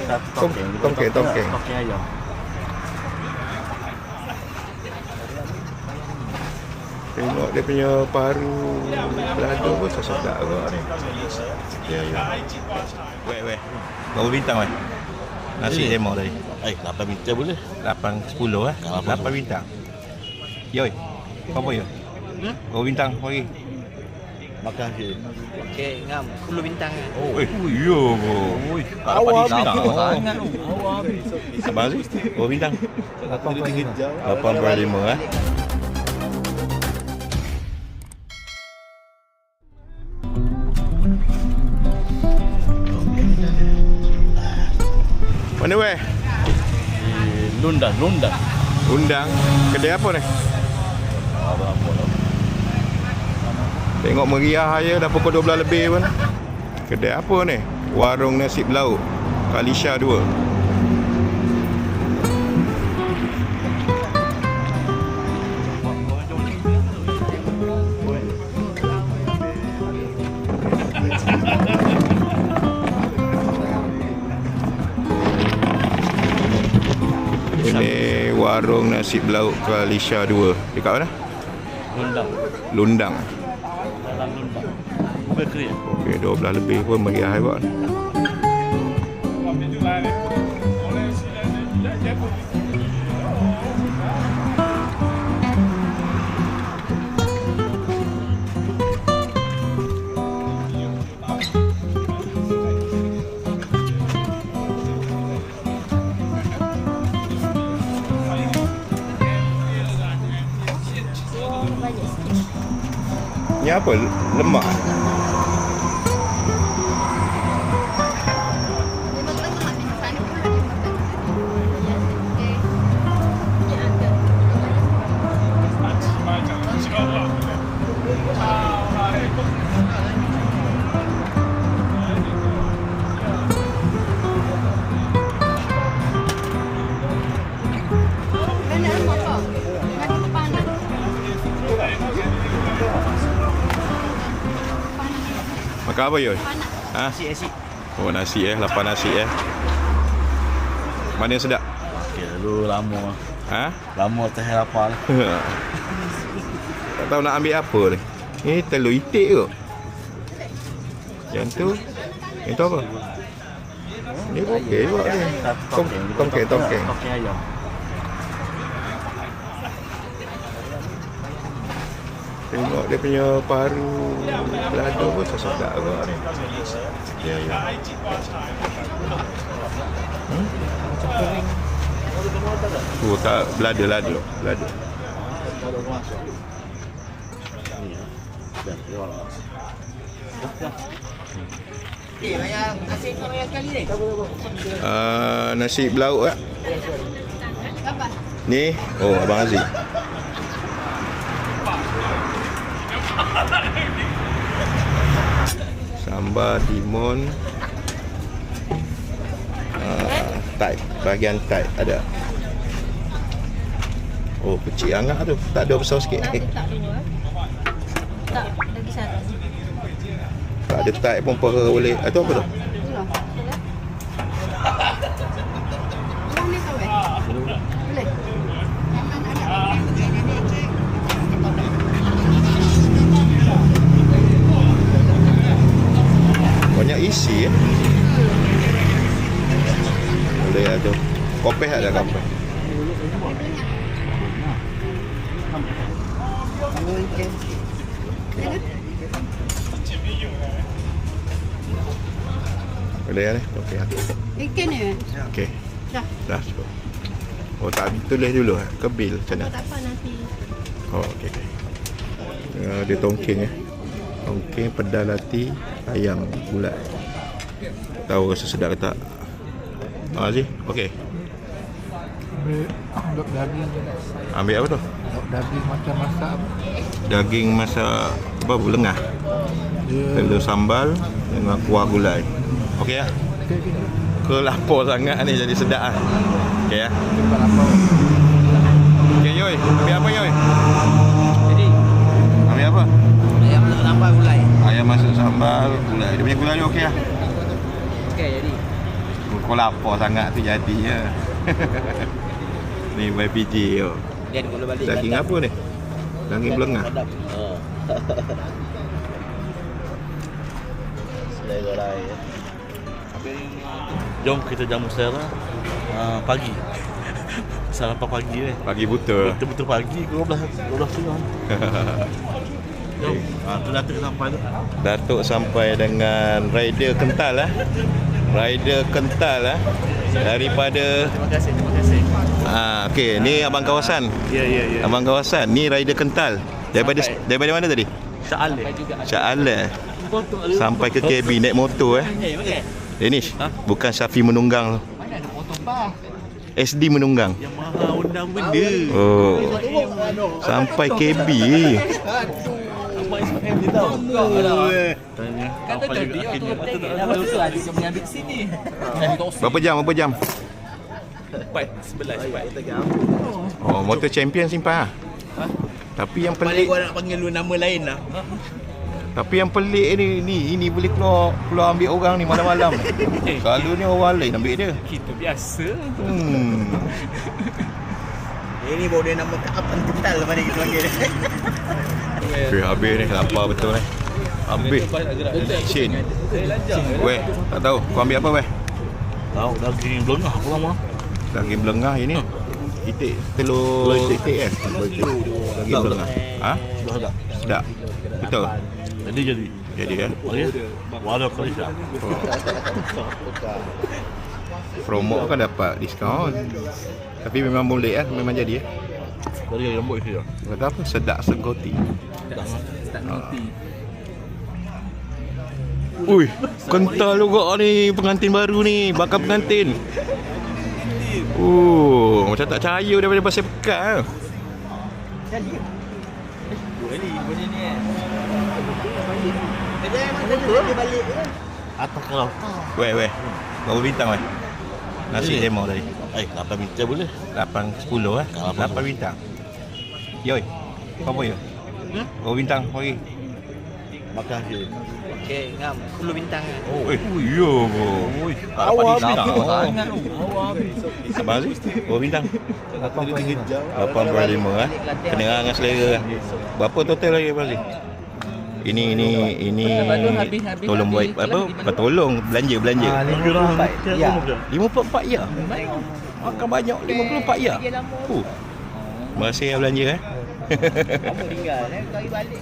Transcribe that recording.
Tongkeng. Tongkeng ayam. Tengok dia punya paru lada pun sedap agak ni. Ya. Weh. Berapa bintang weh? Nasi lemon tadi. 8 bintang boleh. 8 10 eh. 8 bintang. Yoi. Apa ya? Berapa bintang bagi? Makan je. Okey, ngam 10 bintang. Yo. Oi. Awak bintang. sangat. Abang Aziz, berapa bintang? 8.5 eh. Mana weh? Lundang. Undang. Kedai apa ni? Tengok meriah je dah pukul 12 lebih pun. Kedai apa ni? Warung nasi belauk Kalisha 2. Ini warung nasi belauk Kalisha 2. Dekat mana? Lundang. Dalam Lundang. Bakery. Okey, 12 lebih pun meriah hebat. Ni apa? Lemak. Makan apa Yoy? Ha? Nasi. Oh nasi 8 nasi Mana yang sedap? Okey, dulu lama. Ha? Lama teh lapar. Tak tahu nak ambil apa ni. Ni telur itik ke? Yang tu apa? Ni okey juga ni. Tongkeng. Tongkeng ayam. Tengok dia punya paru lada pun sedap agak ni. Ya. Macam kering. Tak belada. Yang nasi yang kali ni. Nasi belauk tak? Ni, Abang Aziz. Sambal timun. Thai, bahagian Thai ada. Oh, kecil sangat tu. Tak ada besar sikit. Tak dua. Tak, lagi satu. Tak ada Thai pun pera boleh. Itu apa tu? Boleh kau boleh. Banyak isi Boleh ada. Kopeh ada kopeh. Boleh ni? Okey. Ikan ni. Okey. Dah. Cukup. Oh, tak tulis dulu ke bil macam mana? Tak apa nanti. Oh, okey. Dia tongkeng Tongkeng, pedal lati, ayam bulat. Tahu rasa sedap ke tak? Aziz, okey. Dok daging. Ambil apa tu? Dok daging macam masak apa? Daging masak apa? Lengah. Dia Telur sambal dengan kuah gulai. Okey lah. Ke lapar sangat ni jadi sedap lah. Okey lah. tempat apa? Okey Yoy, ambil apa Yoy? Jadi, Ambil apa? ayam masak sambal gulai. Ayam masak sambal gulai. Dia punya gulai okey lah. Okey, jadi. Kau lapar sangat tu jadinya. Ni YPG tu. Dia ada gula balik. Daging apa ni? Daging belengah. Sedap. Selera lain. Jom kita jamu selera pagi. Sarapan pagi Pagi buta. Betul-betul pagi 12 tengah. Jom. Tu Datuk sampai tu. Datuk sampai dengan rider kental lah. Rider kental lah. Daripada Terima kasih. okey, ni abang kawasan. Ya. Abang kawasan, ni rider kental. Daripada mana tadi? Syah Alif. Shah Alam. Sampai ke KB naik motor Danish, bukan Syafi menunggang. Mana ada potong bah? SD menunggang. Yang maha undang benda. Oh. Sampai KB. Abang Ismail dia tahu. Tanya. Kata tadi aku tengok dah betul ada yang mengambil sini. Berapa jam? 11. Oh, motor champion simpan. Tapi yang Balik pelik, gua nak panggil lu nama lain lah. tapi yang pelik ni ini boleh keluar ambil orang ni malam-malam. Selalunya orang lain ambil dia. Kita biasa. Ini baru dia nama Abang Kental mana kita panggil dia. Okay, habis ni, lapar betul ni. Habis. Sin. Weh, tak tahu kau ambil apa weh? Tahu daging belengah apa lama. Daging belengah ini. Itik telur itik kan? Daging belengah. Ha? Sudah. Sedap. Betul. Jadi kan? Okey. Walau kali dah. Promo kan dapat diskaun. Tapi memang boleh kan? Memang jadi Dari rambut dia. Kata apa? Sedap segoti. Tak ngerti. Ui, kental juga ni pengantin baru ni, bakal pengantin. Macam tak percaya daripada pasal pekat. Jadi. Boleh ni. Dia balik ke? Atas kalau. Weh. Berapa bintang weh? Nasi lemau tadi. 8 bintang boleh. 8, 10 eh? 8 bintang. Yoi. Apa ya? Berapa bintang lagi? Makan je. Okey, ngam 10 bintang. Oh, yo. Oi. Awak bintang. Sangat tu. Abang Aziz, berapa bintang? 8.5 eh. Kena dengan selera kan. Berapa total lagi Abang Aziz? Ini tolong buat apa? Tolong belanja. 54 ya. 54 ya. Makan banyak 54 ya. Terima kasih yang belanja Kamu tinggal kau balik.